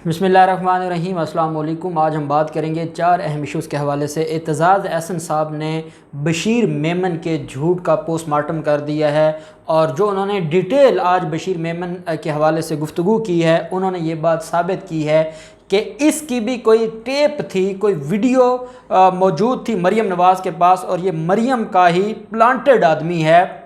बिस्मिल्लाहिर्रहमानिर्रहीम। अस्सलाम वालेकुम। आज हम बात करेंगे 4 अहम इशूज़ के हवाले से। एतज़ाज़ एहसन साहब ने बशीर मेमन के झूठ का पोस्टमार्टम कर दिया है और जो उन्होंने डिटेल आज बशीर मेमन के हवाले से गुफ्तगू की है, उन्होंने ये बात साबित की है कि इसकी भी कोई टेप थी, कोई वीडियो मौजूद थी मरीम नवाज़ के पास और ये मरीम का ही प्लांटेड आदमी है।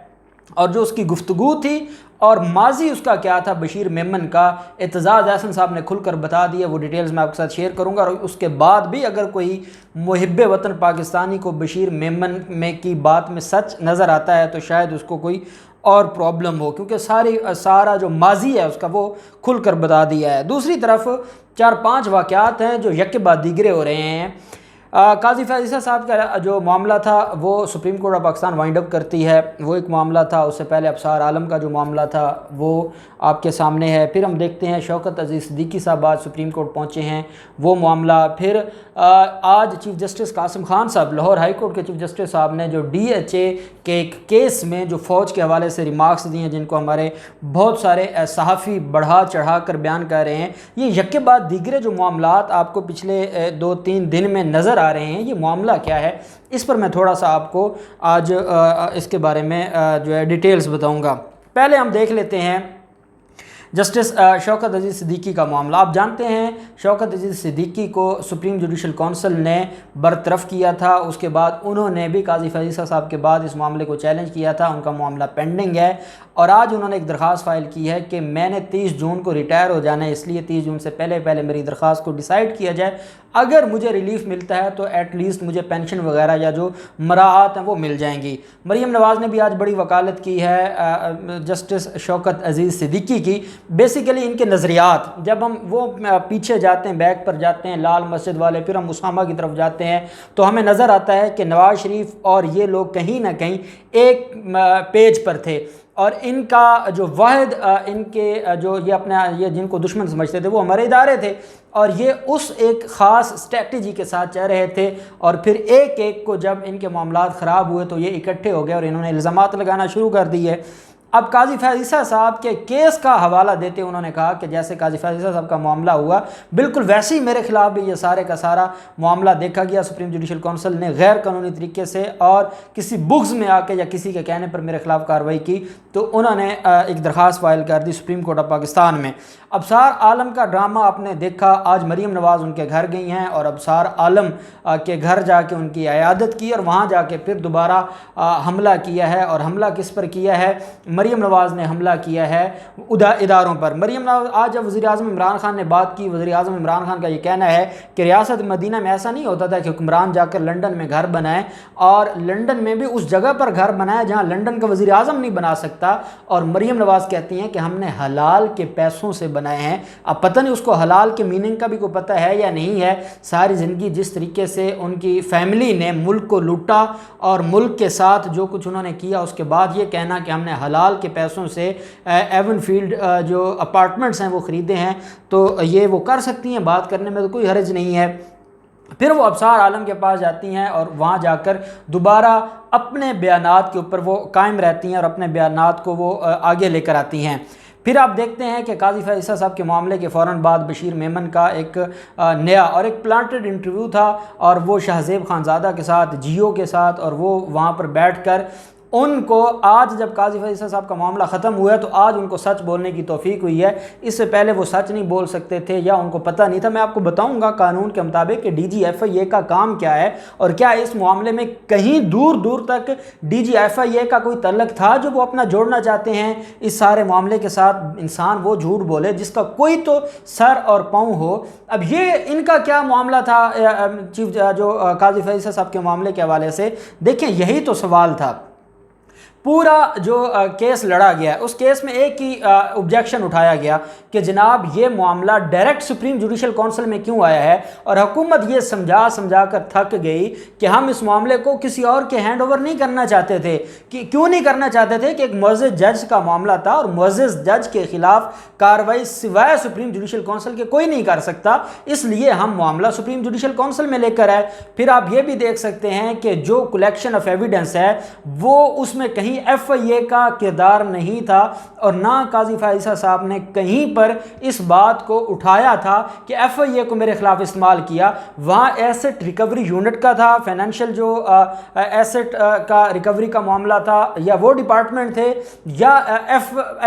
और जो उसकी गुफ्तगू थी और माजी उसका क्या था बशीर मेमन का, एतज़ाज़ एहसन साहब ने खुलकर बता दिया। वो डिटेल्स मैं आपके साथ शेयर करूंगा। और उसके बाद भी अगर कोई मुहिब्बे वतन पाकिस्तानी को बशीर मेमन में की बात में सच नज़र आता है तो शायद उसको कोई और प्रॉब्लम हो, क्योंकि सारा जो माजी है उसका वो खुलकर बता दिया है। दूसरी तरफ 4-5 वाक़यात हैं जो यके बाद दीगरे हो रहे हैं। काजी फैज़ साहब का जो मामला था वो supreme court of Pakistan wind up करती है, वो एक मामला था। उससे पहले अबसार आलम का जो मामला था वो आपके सामने है। फिर हम देखते हैं शौकत अजीज़ सिद्दीकी साहब आज सुप्रीम कोर्ट पहुँचे हैं, वो मामला। फिर आज चीफ़ जस्टिस कासिम खान साहब, लाहौर हाई कोर्ट के चीफ़ जस्टिस साहब ने जो DHA के एक केस में जो फ़ौज के हवाले से रिमार्क्स दिए हैं, जिनको हमारे बहुत सारे सहाफ़ी बढ़ा चढ़ा कर बयान कर रहे हैं, ये यके बाद दीगरे जो मामलात आपको पिछले 2-3 दिन में नज़र आ रहे हैं, ये मामला क्या है, इस पर मैं थोड़ा सा आपको आज इसके बारे में जो है डिटेल्स बताऊंगा। पहले हम देख लेते हैं जस्टिस शौकत अजीज़ सिद्दीकी का मामला। आप जानते हैं शौकत अजीज़ सिद्दीकी को सुप्रीम जुडिशल काउंसिल ने बरतरफ़ किया था। उसके बाद उन्होंने भी काजी फैज़ साहब के बाद इस मामले को चैलेंज किया था। उनका मामला पेंडिंग है और आज उन्होंने एक दरख्वास्त फ़ाइल की है कि मैंने 30 जून को रिटायर हो जाना है, इसलिए 30 जून से पहले मेरी दरख्वास्त को डिसाइड किया जाए। अगर मुझे रिलीफ मिलता है तो एटलीस्ट मुझे पेंशन वगैरह या जो मराआत हैं वो मिल जाएंगी। मरीम नवाज़ ने भी आज बड़ी वकालत की है जस्टिस शौकत अजीज़ सिद्दीकी की। बेसिकली इनके नज़रियात, जब हम वो पीछे जाते हैं, बैक पर जाते हैं लाल मस्जिद वाले, फिर हम उसामा की तरफ जाते हैं, तो हमें नज़र आता है कि नवाज़ शरीफ और ये लोग कहीं ना कहीं एक पेज पर थे। और इनका जो वाहिद इनके जो ये अपने ये जिनको दुश्मन समझते थे वो हमारे इदारे थे और ये उस एक ख़ास स्ट्रेटजी के साथ चल रहे थे। और फिर एक एक को जब इनके मामलात ख़राब हुए तो ये इकट्ठे हो गए और इन्होंने इल्ज़ामात लगाना शुरू कर दिए। अब काजी फैज़ साहब के केस का हवाला देते उन्होंने कहा कि जैसे काजी फैज़ साहब का मामला हुआ बिल्कुल वैसे ही मेरे खिलाफ भी ये सारे का सारा मामला देखा गया। सुप्रीम जुडिशल काउंसिल ने गैर कानूनी तरीके से और किसी बुग्ज़ में आके या किसी के कहने पर मेरे खिलाफ कार्रवाई की, तो उन्होंने एक दरख्वास्त फाइल कर दी सुप्रीम कोर्ट ऑफ पाकिस्तान में। अबसार आलम का ड्रामा आपने देखा, आज मरीम नवाज़ उनके घर गई हैं और अबसार आलम के घर जाके उनकी अयादत की और वहाँ जाके फिर दोबारा हमला किया है। और हमला किस पर किया है? मरीम नवाज़ ने हमला किया है इदारों पर। मरीम नवाज़ आज जब वज़ीर-ए-आज़म इमरान खान ने बात की, वज़ीर-ए-आज़म इमरान खान का ये कहना है कि रियासत मदीना में ऐसा नहीं होता था कि हुक्मरान जाकर लंदन में घर बनाए और लंदन में भी उस जगह पर घर बनाए जहाँ लंदन का वज़ीर-ए-आज़म नहीं बना सकता। और मरीम नवाज़ कहती हैं कि हमने हलाल के पैसों से बनाए हैं। अब पता नहीं उसको हलाल के मीनिंग का भी कोई पता है या नहीं है। सारी ज़िंदगी जिस तरीके से उनकी फैमिली ने मुल्क को लूटा और मुल्क के साथ जो कुछ उन्होंने किया, उसके बाद ये कहना कि हमने हलाल के पैसों से एवन फील्ड जो अपार्टमेंट्स हैं वो ख़रीदे हैं, तो ये वो कर सकती हैं, बात करने में तो कोई हर्ज नहीं है। फिर वो अबसार आलम के पास जाती हैं और वहाँ जाकर दोबारा अपने बयानात के ऊपर वो कायम रहती हैं और अपने बयानात को वो आगे लेकर आती हैं। फिर आप देखते हैं कि काजी फैज़ साहब के मामले के फ़ौरन बाद बशीर मेमन का एक नया और एक प्लांटेड इंटरव्यू था और वो शाहज़ेब खानज़ादा के साथ, जियो के साथ, और वो वहाँ पर बैठकर उनको आज जब काजी फैज़ साहब का मामला ख़त्म हुआ है तो आज उनको सच बोलने की तौफीक हुई है। इससे पहले वो सच नहीं बोल सकते थे या उनको पता नहीं था। मैं आपको बताऊंगा कानून के मुताबिक कि DGFIA का काम क्या है और क्या इस मामले में कहीं दूर दूर तक DGFIA का कोई तल्लक था जो वो अपना जोड़ना चाहते हैं इस सारे मामले के साथ। इंसान वो झूठ बोले जिसका कोई तो सर और पाँव हो। अब ये इनका क्या मामला था चीफ जो काजी फैज़ साहब के मामले के हवाले से, देखें यही तो सवाल था। पूरा जो केस लड़ा गया उस केस में एक ही ऑब्जेक्शन उठाया गया कि जनाब ये मामला डायरेक्ट सुप्रीम जुडिशल काउंसिल में क्यों आया है। और हुकूमत ये समझा कर थक गई कि हम इस मामले को किसी और के हैंड ओवर नहीं करना चाहते थे। कि क्यों नहीं करना चाहते थे कि एक मुअज़्ज़िज़ जज का मामला था और मुअज़्ज़िज़ जज के खिलाफ कार्रवाई सिवाय सुप्रीम जुडिशल काउंसिल के कोई नहीं कर सकता, इसलिए हम मामला सुप्रीम जुडिशल काउंसिल में लेकर आए। फिर आप ये भी देख सकते हैं कि जो कलेक्शन ऑफ एविडेंस है वो उसमें कहीं कहीं FIA का किरदार नहीं था और ना काजी फैज़ ईसा साहब ने कहीं पर इस बात को उठाया था कि FIA को मेरे खिलाफ इस्तेमाल किया। वहाँ एसेट रिकवरी यूनिट का था, फाइनेंशियल जो एसेट का रिकवरी का मामला था, या वो डिपार्टमेंट थे, या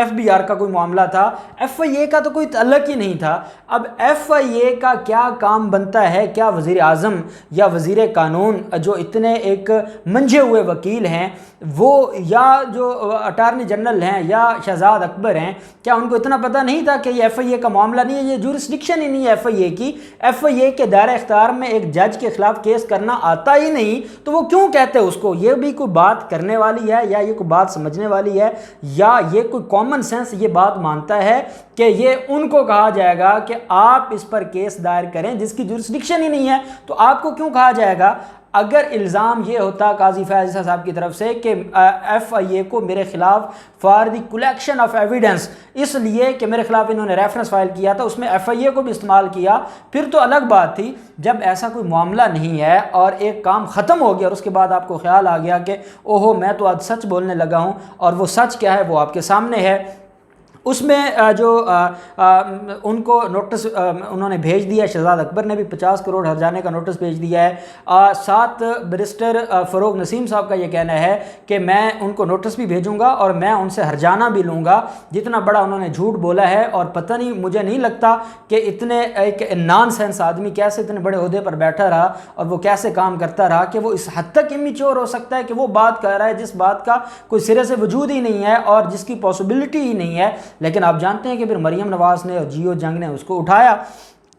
FBR का कोई मामला था। FIA का तो कोई तल्लुक ही नहीं था। अब FIA का क्या काम बनता है? क्या वज़ीर आज़म या वज़ीर कानून जो इतने एक मंझे हुए वकील हैं वो, या जो अटार्नी जनरल हैं या शहजाद अकबर हैं, क्या उनको इतना पता नहीं था कि ये FIA का मामला नहीं है, ये जुरिस्डिक्शन ही नहीं है FIA की। FIA के दायरे इख्तियार में एक जज के खिलाफ केस करना आता ही नहीं, तो वो क्यों कहते हैं उसको? ये भी कोई बात करने वाली है, या ये कोई बात समझने वाली है, या ये कोई कॉमन सेंस ये बात मानता है कि ये उनको कहा जाएगा कि आप इस पर केस दायर करें जिसकी जुरिस्डिक्शन ही नहीं है, तो आपको क्यों कहा जाएगा? अगर इल्ज़ाम ये होता काजी फैज़ ईसा साहब की तरफ से कि FIA को मेरे खिलाफ for the collection of evidence, इसलिए कि मेरे खिलाफ इन्होंने रेफरेंस फाइल किया था, उसमें FIA को भी इस्तेमाल किया, फिर तो अलग बात थी। जब ऐसा कोई मामला नहीं है और एक काम ख़त्म हो गया और उसके बाद आपको ख्याल आ गया कि ओहो मैं तो आज सच बोलने लगा हूँ, और वो सच क्या है वो आपके सामने है। उसमें जो उनको नोटिस उन्होंने भेज दिया, शहजाद अकबर ने भी 50 करोड़ हर्जाने का नोटिस भेज दिया है। साथ बैरिस्टर फ़रोग नसीम साहब का ये कहना है कि मैं उनको नोटिस भी भेजूंगा और मैं उनसे हर्जाना भी लूँगा, जितना बड़ा उन्होंने झूठ बोला है। और पता नहीं, मुझे नहीं लगता कि इतने एक नॉनसेंस आदमी कैसे इतने बड़े ओहदे पर बैठा रहा और वो कैसे काम करता रहा कि वो इस हद तक इमेच्योर हो सकता है कि वो बात कर रहा है जिस बात का कोई सिरे से वजूद ही नहीं है और जिसकी पॉसिबिलिटी ही नहीं है। लेकिन आप जानते हैं कि फिर मरियम नवाज़ ने और जियो जंग ने उसको उठाया।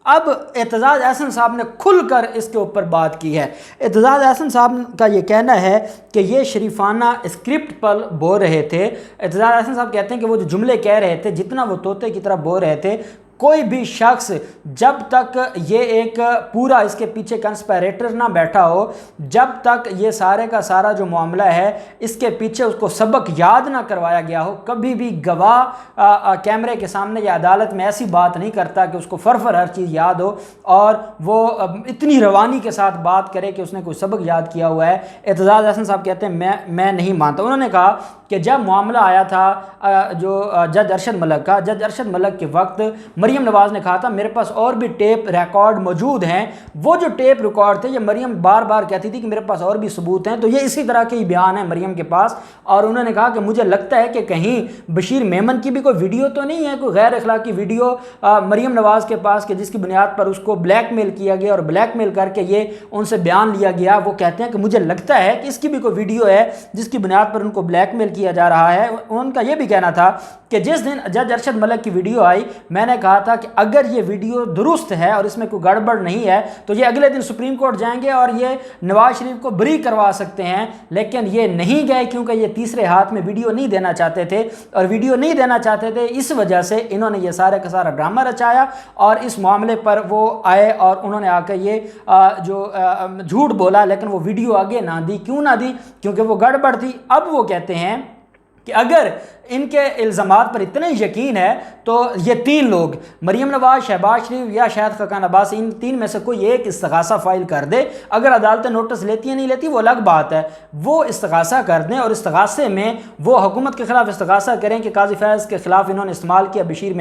अब एतजाज़ अहसन साहब ने खुलकर इसके ऊपर बात की है। एतजाज़ अहसन साहब का ये कहना है कि ये शरीफाना स्क्रिप्ट पर बोल रहे थे। एतजाज़ अहसन साहब कहते हैं कि वो जो जुमले कह रहे थे, जितना वो तोते की तरह बोल रहे थे, कोई भी शख्स जब तक ये एक पूरा इसके पीछे कंस्पिरेटर ना बैठा हो, जब तक ये सारे का सारा जो मामला है इसके पीछे उसको सबक याद ना करवाया गया हो, कभी भी गवाह कैमरे के सामने या अदालत में ऐसी बात नहीं करता कि उसको फर हर चीज़ याद हो और वो इतनी रवानी के साथ बात करे कि उसने कोई सबक याद किया हुआ है। एतजाज़ अहसन साहब कहते हैं मैं नहीं मानता। उन्होंने कहा कि जब मामला आया था जो जज अरशद मलिक का, जज अरशद मलिक के वक्त मरियम नवाज़ ने कहा था मेरे पास और भी टेप रिकॉर्ड मौजूद हैं। वो जो टेप रिकॉर्ड थे, ये मरियम बार बार कहती थी कि मेरे पास और भी सबूत हैं, तो ये इसी तरह के ही बयान है मरियम के पास। और उन्होंने कहा कि मुझे लगता है कि कहीं बशीर मेमन की भी कोई वीडियो तो नहीं है, कोई गैर अखलाकी वीडियो मरियम नवाज़ के पास कि जिसकी बुनियाद पर उसको ब्लैकमेल किया गया और ब्लैकमेल करके ये उनसे बयान लिया गया। वो कहते हैं कि मुझे लगता है कि इसकी भी कोई वीडियो है जिसकी बुनियाद पर उनको ब्लैकमेल किया जा रहा है। उनका यह भी कहना था कि जिस दिन जज अरशद मलिक की वीडियो आई, मैंने कहा था कि अगर ये वीडियो दुरुस्त है और इसमें कोई गड़बड़ नहीं है तो ये अगले दिन सुप्रीम कोर्ट जाएंगे और ये नवाज शरीफ को बरी करवा सकते हैं। लेकिन ये नहीं गए क्योंकि ये तीसरे हाथ में वीडियो नहीं देना चाहते थे, और वीडियो नहीं देना चाहते थे इस वजह से इन्होंने ये सारे का सारा ड्रामा रचाया और इस मामले पर वो आए और उन्होंने आकर ये जो झूठ बोला, लेकिन वो वीडियो आगे ना दी। क्यों ना दी? क्योंकि वो गड़बड़ थी। अब वो कहते हैं कि अगर इनके इल्ज़ामात पर इतने यकीन है तो ये तीन लोग, मरियम नवाज़, शहबाज शरीफ या शाहिद खाकान अब्बास, इन तीन में से कोई एक इस्तग़ासा फ़ाइल कर दे। अगर अदालतें नोटिस लेती है नहीं लेती वो अलग बात है, वो इस्तग़ासा कर दें और इस्तग़ासे में वो हुकूमत के ख़िलाफ़ इस्तग़ासा करें कि काजी फैज़ के ख़िलाफ़ इन्होंने इस्तेमाल किया बशीर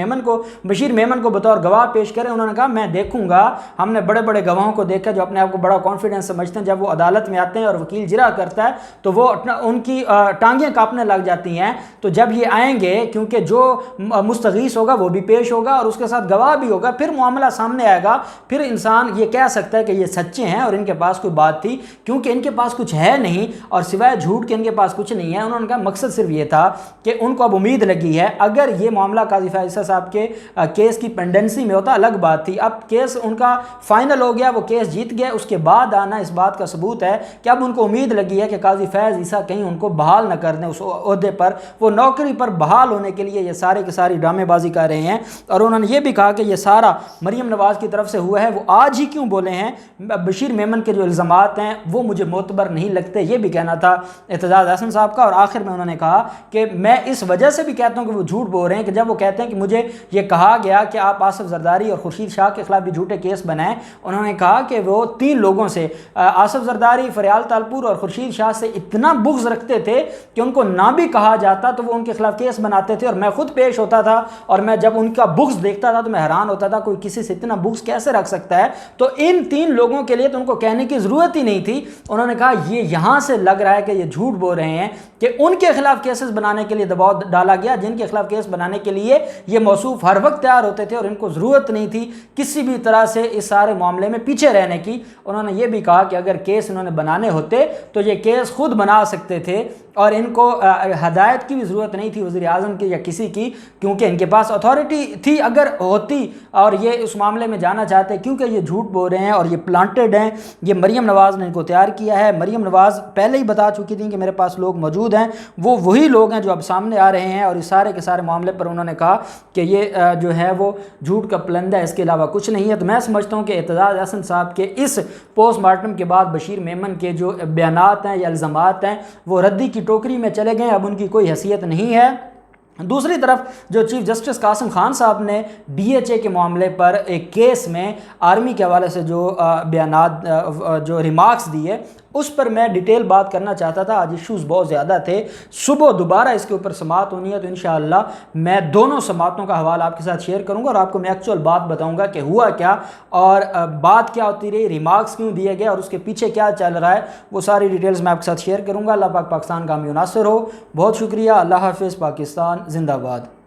मेमन को बतौर गवाह पेश करें। उन्होंने कहा मैं देखूँगा, हमने बड़े बड़े गवाहों को देखा जो अपने आप को बड़ा कॉन्फिडेंस समझते हैं, जब वो अदालत में आते हैं और वकील जिरा करता है तो वो उनकी टांगें काँपने लग जाती हैं। तो जब ये आएंगे, क्योंकि जो मुस्तगीस होगा वो भी पेश होगा और उसके साथ गवाह भी होगा, फिर मामला सामने आएगा, फिर इंसान ये कह सकता है कि ये सच्चे हैं और इनके पास कोई बात थी। क्योंकि इनके पास कुछ है नहीं और सिवाय झूठ के इनके पास कुछ नहीं है। उन्होंने कहा मकसद सिर्फ ये था कि उनको अब उम्मीद लगी है, अगर ये मामला काजी फैज़ ईसा साहब के केस की पेंडेंसी में होता अलग बात थी। अब केस उनका फाइनल हो गया, वो केस जीत गए, उसके बाद आना इस बात का सबूत है कि अब उनको उम्मीद लगी है कि काजी फैज़ ईसा कहीं उनको बहाल न कर दें उस ओहदे पर, वो नौकरी नौकरी पर बहाल होने के लिए ये सारे की सारी ड्रामेबाजी कर रहे हैं। और उन्होंने ये भी कहा कि ये सारा मरीम नवाज़ की तरफ से हुआ है, वो आज ही क्यों बोले हैं, बशीर मेमन के जो इल्ज़ामात हैं वो मुझे मोतबर नहीं लगते, ये भी कहना था एतजाज़ अहसन साहब का। और आखिर में उन्होंने कहा कि मैं इस वजह से भी कहता हूँ कि वो झूठ बोल रहे हैं कि जब वो कहते हैं कि मुझे ये कहा गया कि आप आसिफ जरदारी और खुर्शीद शाह के खिलाफ भी झूठे केस बनाएं, उन्होंने कहा कि वो 3 लोगों से, आसिफ जरदारी, फरियाल तालपुर और खुर्शीद शाह से इतना बुग़्ज़ रखते थे कि उनको ना भी कहा जाता तो वो उनके खिलाफ केस बनाते थे। और मैं खुद पेश होता था और मैं जब उनका बुग़्ज़ देखता था तो मैं हैरान होता था, कोई किसी से इतना बुग़्ज़ कैसे रख सकता है। तो इन 3 लोगों के लिए तो उनको कहने की ज़रूरत ही नहीं थी। उन्होंने कहा ये यहाँ से लग रहा है कि ये झूठ बोल रहे हैं कि उनके खिलाफ केसेस बनाने के लिए दबाव डाला गया, जिनके खिलाफ केस बनाने के लिए ये मौसूफ हर वक्त तैयार होते थे और इनको ज़रूरत नहीं थी किसी भी तरह से इस सारे मामले में पीछे रहने की। उन्होंने ये भी कहा कि अगर केस इन्होंने बनाने होते तो ये केस खुद बना सकते थे और इनको हदायत की भी ज़रूरत नहीं थी वज़ीर आज़म की या किसी की, क्योंकि इनके पास अथॉरिटी थी अगर होती और ये उस मामले में जाना चाहते। क्योंकि ये झूठ बोल रहे हैं और ये प्लांटेड हैं, ये मरीम नवाज़ ने इनको तैयार किया है। मरीम नवाज़ पहले ही बता चुकी थी कि मेरे पास लोग मौजूद हैं, वो वही लोग हैं जो अब सामने आ रहे हैं। और इस सारे के सारे मामले पर उन्होंने कहा कि ये जो है वो झूठ का पलंदा है, इसके अलावा कुछ नहीं है। तो मैं समझता हूँ कि एतजाज़ अहसन साहब के इस पोस्टमार्टम के बाद बशीर मेमन के जो बयानात हैं या इल्ज़ामात हैं वो रद्दी की टोकरी में चले गए, अब उनकी कोई हैसियत नहीं है। दूसरी तरफ जो चीफ जस्टिस कासिम खान साहब ने DHA के मामले पर एक केस में आर्मी के हवाले से जो बयानात जो रिमार्क्स दिए उस पर मैं डिटेल बात करना चाहता था। आज इश्यूज़ बहुत ज़्यादा थे, सुबह दोबारा इसके ऊपर समाअत होनी है तो इंशाअल्लाह मैं दोनों समाअतों का हवाला आपके साथ शेयर करूंगा और आपको मैं एक्चुअल बात बताऊंगा कि हुआ क्या और बात क्या होती रही, रिमार्क्स क्यों दिए गए और उसके पीछे क्या चल रहा है, वो सारी डिटेल्स मैं आपके साथ शेयर करूंगा। अल्लाह पाक पाकिस्तान का हामी नासिर हो। बहुत शुक्रिया। अल्लाह हाफ़िज़। पाकिस्तान जिंदाबाद।